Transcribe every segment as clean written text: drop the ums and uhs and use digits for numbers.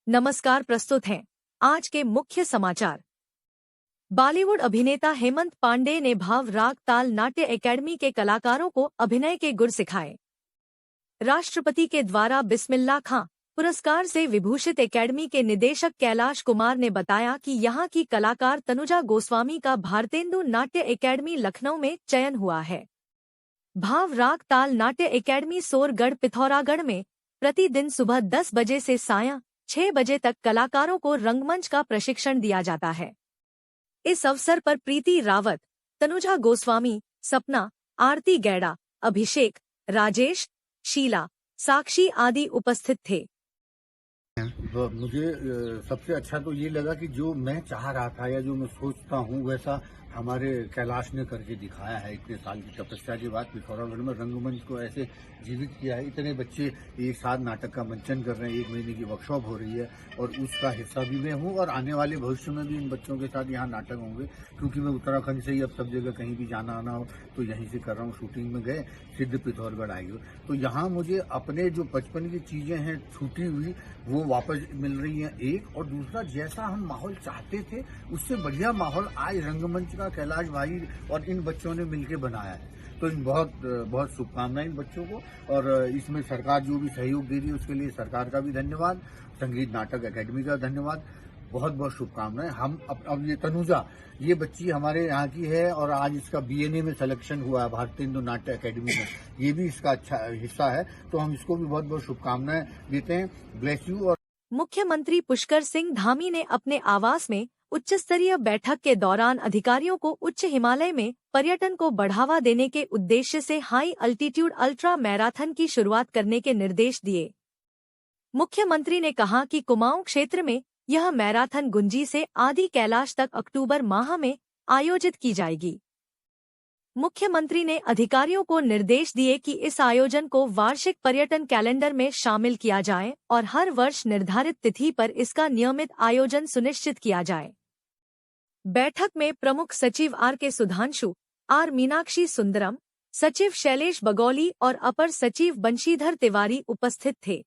नमस्कार, प्रस्तुत हैं आज के मुख्य समाचार। बॉलीवुड अभिनेता हेमंत पांडे ने भाव राग ताल नाट्य एकेडमी के कलाकारों को अभिनय के गुर सिखाए। राष्ट्रपति के द्वारा बिस्मिल्लाह खां पुरस्कार से विभूषित एकेडमी के निदेशक कैलाश कुमार ने बताया कि यहां की कलाकार तनुजा गोस्वामी का भारतेंदु नाट्य एकेडमी लखनऊ में चयन हुआ है। भाव राग ताल नाट्य एकेडमी सोरगढ़ पिथौरागढ़ में प्रतिदिन सुबह 10 बजे से सायं 6 बजे तक कलाकारों को रंगमंच का प्रशिक्षण दिया जाता है। इस अवसर पर प्रीति रावत, तनुजा गोस्वामी, सपना, आरती गैड़ा, अभिषेक, राजेश, शीला, साक्षी आदि उपस्थित थे। मुझे सबसे अच्छा तो ये लगा कि जो मैं चाह रहा था या जो मैं सोचता हूँ वैसा हमारे कैलाश ने करके दिखाया है। इतने साल की तपस्या के बाद पिथौरागढ़ में रंगमंच को ऐसे जीवित किया है। इतने बच्चे एक साथ नाटक का मंचन कर रहे हैं। 1 महीने की वर्कशॉप हो रही है और उसका हिस्सा भी मैं हूँ और आने वाले भविष्य में भी इन बच्चों के साथ यहाँ नाटक होंगे, क्योंकि मैं उत्तराखंड से ही अब सब जगह कहीं भी जाना आना हो तो यहीं से कर रहा हूँ। शूटिंग में गए, सिद्ध पिथौरागढ़ आई हो, तो यहाँ मुझे अपने जो बचपन की चीजें हैं छूटी हुई वो वापस मिल रही हैं। एक और दूसरा, जैसा हम माहौल चाहते थे उससे बढ़िया माहौल आज रंगमंच का कैलाश भाई और इन बच्चों ने मिलकर बनाया है। तो इन बहुत शुभकामनाएं इन बच्चों को, और इसमें सरकार जो भी सहयोग दे रही है उसके लिए सरकार का भी धन्यवाद, संगीत नाटक एकेडमी का धन्यवाद, बहुत बहुत शुभकामनाएं। हम अब ये तनुजा, ये बच्ची हमारे यहाँ की है और आज इसका बीएनए में सिलेक्शन हुआ है भारतेंदु नाट्य एकेडमी में। ये भी इसका अच्छा हिस्सा है, तो हम इसको भी बहुत बहुत शुभकामनाएं देते हैं। Bless you. और मुख्यमंत्री पुष्कर सिंह धामी ने अपने आवास में उच्च स्तरीय बैठक के दौरान अधिकारियों को उच्च हिमालय में पर्यटन को बढ़ावा देने के उद्देश्य से हाई अल्टीट्यूड अल्ट्रा मैराथन की शुरुआत करने के निर्देश दिए। मुख्यमंत्री ने कहा कि कुमाऊं क्षेत्र में यह मैराथन गुंजी से आदि कैलाश तक अक्टूबर माह में आयोजित की जाएगी। मुख्यमंत्री ने अधिकारियों को निर्देश दिए कि इस आयोजन को वार्षिक पर्यटन कैलेंडर में शामिल किया जाए और हर वर्ष निर्धारित तिथि पर इसका नियमित आयोजन सुनिश्चित किया जाए। बैठक में प्रमुख सचिव आर.के. सुधांशु, आर. मीनाक्षी सुंदरम, सचिव शैलेश बगौली और अपर सचिव बंशीधर तिवारी उपस्थित थे।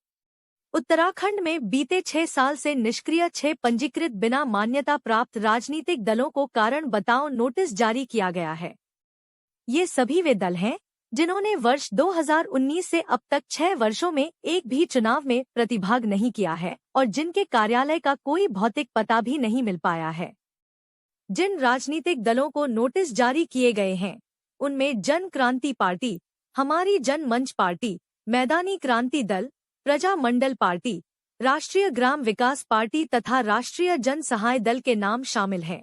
उत्तराखंड में बीते 6 साल से निष्क्रिय 6 पंजीकृत बिना मान्यता प्राप्त राजनीतिक दलों को कारण बताओ नोटिस जारी किया गया है। ये सभी वे दल हैं जिन्होंने वर्ष 2019 से अब तक 6 वर्षों में एक भी चुनाव में प्रतिभाग नहीं किया है और जिनके कार्यालय का कोई भौतिक पता भी नहीं मिल पाया है। जिन राजनीतिक दलों को नोटिस जारी किए गए हैं उनमें जन क्रांति पार्टी, हमारी जन मंच पार्टी, मैदानी क्रांति दल, प्रजा मंडल पार्टी, राष्ट्रीय ग्राम विकास पार्टी तथा राष्ट्रीय जन सहाय दल के नाम शामिल हैं।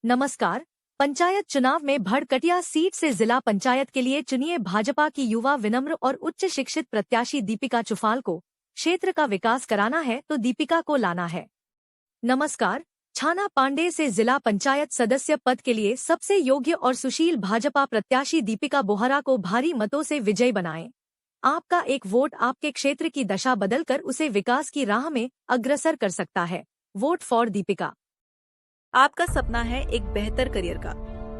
नमस्कार। पंचायत चुनाव में भड़कटिया सीट से जिला पंचायत के लिए चुनिए भाजपा की युवा, विनम्र और उच्च शिक्षित प्रत्याशी दीपिका चुफाल को क्षेत्र का विकास कराना है तो दीपिका को लाना है। नमस्कार। छाना पांडे से जिला पंचायत सदस्य पद के लिए सबसे योग्य और सुशील भाजपा प्रत्याशी दीपिका बोहरा को भारी मतों से विजयी बनाएं। आपका एक वोट आपके क्षेत्र की दशा बदलकर उसे विकास की राह में अग्रसर कर सकता है। Vote for Deepika. आपका सपना है एक बेहतर करियर का,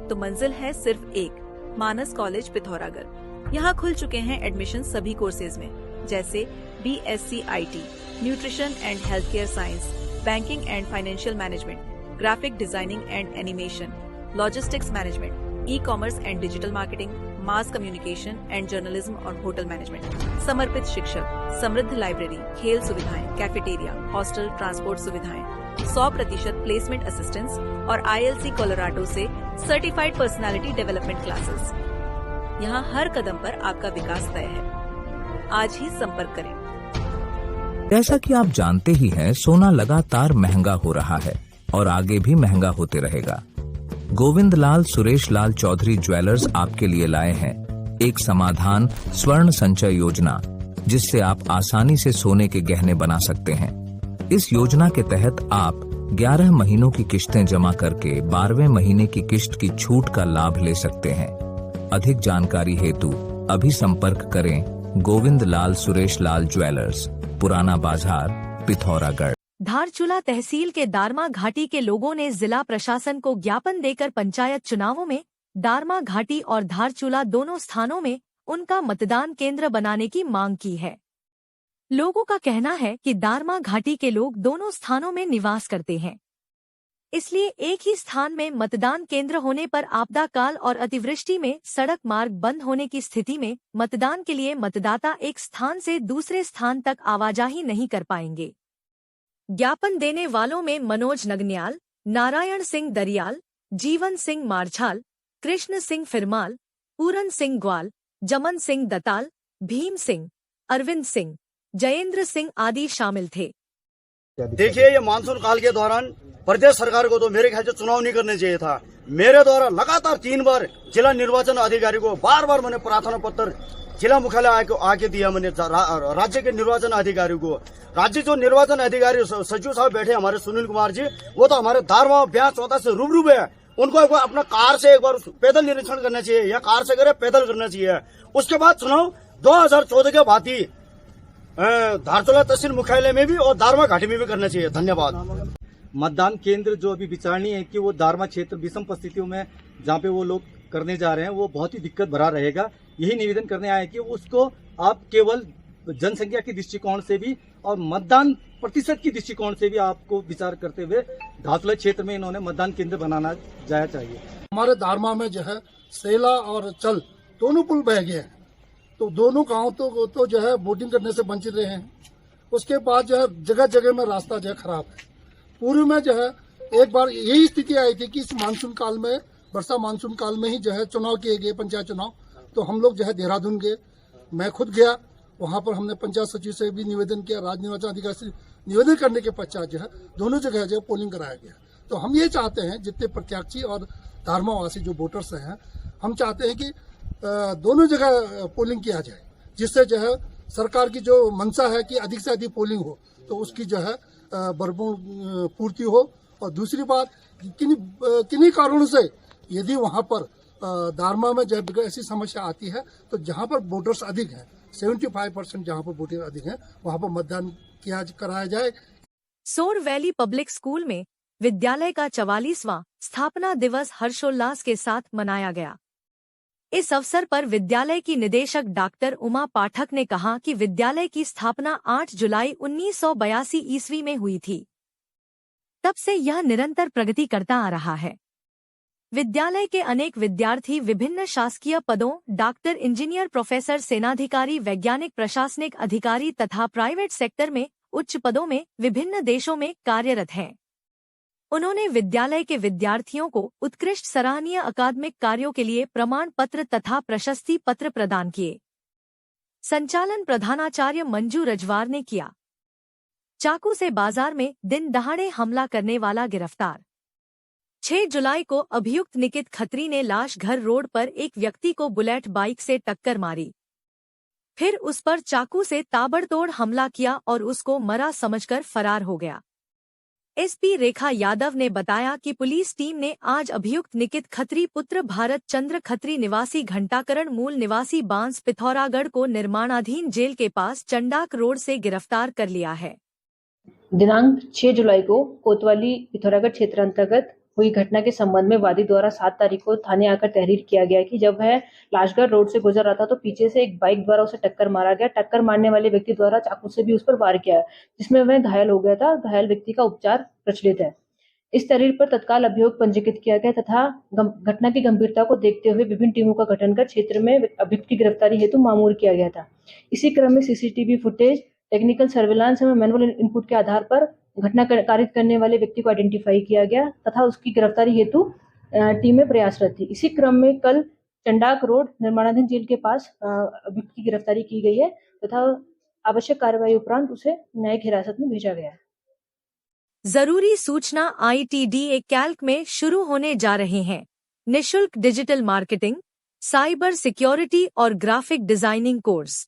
तो मंजिल है सिर्फ एक, मानस कॉलेज पिथौरागढ़। यहाँ खुल चुके हैं एडमिशन सभी कोर्सेज में, जैसे BSc IT, nutrition and health care science, banking and financial management, graphic designing and animation, logistics management, e-commerce and digital marketing, mass communication and journalism और होटल मैनेजमेंट। समर्पित शिक्षक, समृद्ध लाइब्रेरी, खेल सुविधाएं, कैफेटेरिया, हॉस्टल, ट्रांसपोर्ट सुविधाएं, 100% placement assistance और ILC Colorado से certified personality development classes. यहाँ हर कदम पर आपका विकास तय है। आज ही संपर्क करें। जैसा कि आप जानते ही हैं, सोना लगातार महंगा हो रहा है और आगे भी महंगा होते रहेगा। गोविंद लाल सुरेश लाल चौधरी ज्वेलर्स आपके लिए लाए हैं एक समाधान, स्वर्ण संचय योजना, जिससे आप आसानी से सोने के गहने बना सकते हैं। इस योजना के तहत आप 11 महीनों की किश्तें जमा करके 12वें महीने की किश्त की छूट का लाभ ले सकते हैं। अधिक जानकारी हेतु अभी संपर्क करें गोविंद लाल सुरेश लाल ज्वेलर्स, पुराना बाजार, पिथौरागढ़। धारचूला तहसील के दारमा घाटी के लोगों ने जिला प्रशासन को ज्ञापन देकर पंचायत चुनावों में दारमा घाटी और धारचूला दोनों स्थानों में उनका मतदान केंद्र बनाने की मांग की है। लोगों का कहना है कि दारमा घाटी के लोग दोनों स्थानों में निवास करते हैं, इसलिए एक ही स्थान में मतदान केंद्र होने पर आपदा काल और अतिवृष्टि में सड़क मार्ग बंद होने की स्थिति में मतदान के लिए मतदाता एक स्थान से दूसरे स्थान तक आवाजाही नहीं कर पाएंगे। ज्ञापन देने वालों में मनोज नगन्याल, नारायण सिंह दरियाल, जीवन सिंह मारछाल, कृष्ण सिंह फिरमाल, पूरन सिंह ग्वाल, जमन सिंह दताल, भीम सिंह, अरविंद सिंह, जयेंद्र सिंह आदि शामिल थे। देखिए, ये मानसून काल के दौरान प्रदेश सरकार को तो मेरे ख्याल से चुनाव नहीं करना चाहिए था। मेरे द्वारा लगातार 3 बार जिला निर्वाचन अधिकारी को बार मैंने प्रार्थना पत्र जिला मुख्यालय आके दिया मैंने राज्य के निर्वाचन अधिकारी को। राज्य जो निर्वाचन अधिकारी सचिव साहब बैठे हमारे सुनील कुमार जी, वो तो हमारे दारमा ब्याह 14 से रूबरू है। उनको एक बार अपना कार से एक बार पैदल निरीक्षण करना चाहिए, या कार से करे पैदल करना चाहिए। उसके बाद चुनाव 2014 के बाद ही धारचूला तहसील मुख्यालय में भी और दारमा घाटी में भी करना चाहिए। धन्यवाद। मतदान केंद्र जो अभी विचारणीय है कि वो दारमा क्षेत्र विषम परिस्थितियों में जहाँ पे वो लोग करने जा रहे हैं वो बहुत ही दिक्कत भरा रहेगा। यही निवेदन करने आए कि उसको आप केवल जनसंख्या के दृष्टिकोण से भी और मतदान प्रतिशत की दृष्टिकोण से भी आपको विचार करते हुए धारचूला क्षेत्र में इन्होंने मतदान केंद्र बनाना जाया चाहिए। हमारे दारमा में जो है सेला और चल दोनों पुल बह गए हैं, तो दोनों गांव तो जो है वोटिंग करने से वंचित रहे हैं। उसके बाद जो है जगह जगह में रास्ता जो है खराब है। पूर्व में जो है एक बार यही स्थिति आई थी कि इस मानसून काल में, वर्षा मानसून काल में ही जो है चुनाव किए गए, पंचायत चुनाव। तो हम लोग जो है देहरादून गए, मैं खुद गया, वहां पर हमने पंचायत सचिव से भी निवेदन किया, राज्य निर्वाचन अधिकारी से निवेदन करने के पश्चात जो है दोनों जगह जो पोलिंग कराया गया। तो हम ये चाहते हैं जितने प्रत्याशी और दारमावासी जो वोटर्स हैं, हम चाहते हैं कि दोनों जगह पोलिंग किया जाए, जिससे जो है सरकार की जो मंशा है कि अधिक से अधिक पोलिंग हो, तो उसकी जो है भरपूर पूर्ति हो। और दूसरी बात, किन्हीं कारणों से यदि वहां पर दारमा में जब ऐसी समस्या आती है तो जहां पर वोटर्स अधिक हैं, 75% जहां पर वोटर अधिक हैं, वहां पर मतदान कराया जाए। सोर वैली पब्लिक स्कूल में विद्यालय का 44वां स्थापना दिवस हर्षोल्लास के साथ मनाया गया। इस अवसर पर विद्यालय की निदेशक डॉक्टर उमा पाठक ने कहा कि विद्यालय की स्थापना 8 जुलाई 1982 ईस्वी में हुई थी। तब से यह निरंतर प्रगति करता आ रहा है। विद्यालय के अनेक विद्यार्थी विभिन्न शासकीय पदों, डॉक्टर, इंजीनियर, प्रोफेसर, सेनाधिकारी, वैज्ञानिक, प्रशासनिक अधिकारी तथा प्राइवेट सेक्टर में उच्च पदों में विभिन्न देशों में कार्यरत हैं। उन्होंने विद्यालय के विद्यार्थियों को उत्कृष्ट सराहनीय अकादमिक कार्यों के लिए प्रमाण पत्र तथा प्रशस्ति पत्र प्रदान किए। संचालन प्रधानाचार्य मंजू रजवार ने किया। चाकू से बाजार में दिन दहाड़े हमला करने वाला गिरफ्तार। 6 जुलाई को अभियुक्त निकित खत्री ने लाशघर रोड पर एक व्यक्ति को बुलेट बाइक से टक्कर मारी, फिर उस पर चाकू से ताबड़तोड़ हमला किया और उसको मरा समझकर फरार हो गया। एसपी रेखा यादव ने बताया कि पुलिस टीम ने आज अभियुक्त निकित खत्री पुत्र भारत चंद्र खत्री निवासी घंटाकरण मूल निवासी बांस पिथौरागढ़ को निर्माणाधीन जेल के पास चंडाक रोड से गिरफ्तार कर लिया है। दिनांक 6 जुलाई को कोतवाली पिथौरागढ़ क्षेत्र अंतर्गत हुई घटना के संबंध में वादी द्वारा 7 तारीख को थाने आकर तहरीर किया गया कि जब वह लाशगढ़ रोड से गुजर रहा था तो पीछे से एक बाइक द्वारा उसे टक्कर मारा गया। टक्कर मारने वाले व्यक्ति द्वारा चाकू से भी उस पर वार किया, जिसमें वह घायल हो गया था। घायल व्यक्ति का उपचार प्रचलित है। इस तहरीर पर तत्काल अभियोग पंजीकृत किया गया तथा घटना की गंभीरता को देखते हुए विभिन्न टीमों का गठन कर क्षेत्र में अभियुक्त की गिरफ्तारी हेतु मामूर किया गया था। इसी क्रम में सीसीटीवी फुटेज, टेक्निकल सर्विलांस एवं मैनुअल इनपुट के आधार पर घटना कारित करने वाले व्यक्ति को आइडेंटिफाई किया गया तथा उसकी गिरफ्तारी हेतु टीमें प्रयासरत थी। इसी क्रम में कल चंडाक रोड निर्माणाधीन जेल के पास अभियुक्त की गिरफ्तारी की गई है तथा आवश्यक कार्रवाई उपरांत उसे न्यायिक हिरासत में भेजा गया है। जरूरी सूचना, ITDA कैल्क में शुरू होने जा रहे हैं निशुल्क डिजिटल मार्केटिंग, साइबर सिक्योरिटी और ग्राफिक डिजाइनिंग कोर्स।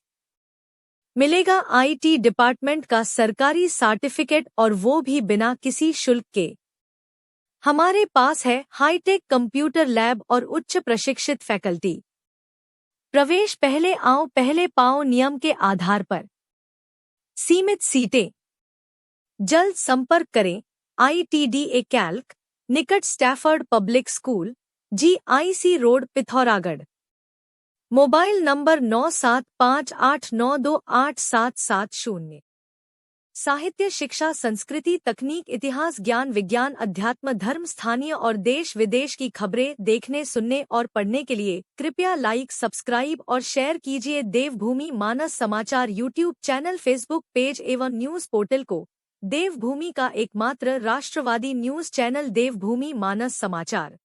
मिलेगा IT डिपार्टमेंट का सरकारी सर्टिफिकेट और वो भी बिना किसी शुल्क के। हमारे पास है हाईटेक कंप्यूटर लैब और उच्च प्रशिक्षित फैकल्टी। प्रवेश पहले आओ पहले पाओ नियम के आधार पर। सीमित सीटें। जल्द संपर्क करें। ITDA कैल्क, निकट Stafford public school, GIC road, Pithoragarh. Mobile number 9758928770। साहित्य, शिक्षा, संस्कृति, तकनीक, इतिहास, ज्ञान, विज्ञान, अध्यात्म, धर्म, स्थानीय और देश विदेश की खबरें देखने, सुनने और पढ़ने के लिए कृपया लाइक, सब्सक्राइब और शेयर कीजिए देवभूमि मानस समाचार यूट्यूब चैनल, फेसबुक पेज एवं न्यूज पोर्टल को। देवभूमि का एकमात्र राष्ट्रवादी न्यूज चैनल देवभूमि मानस समाचार।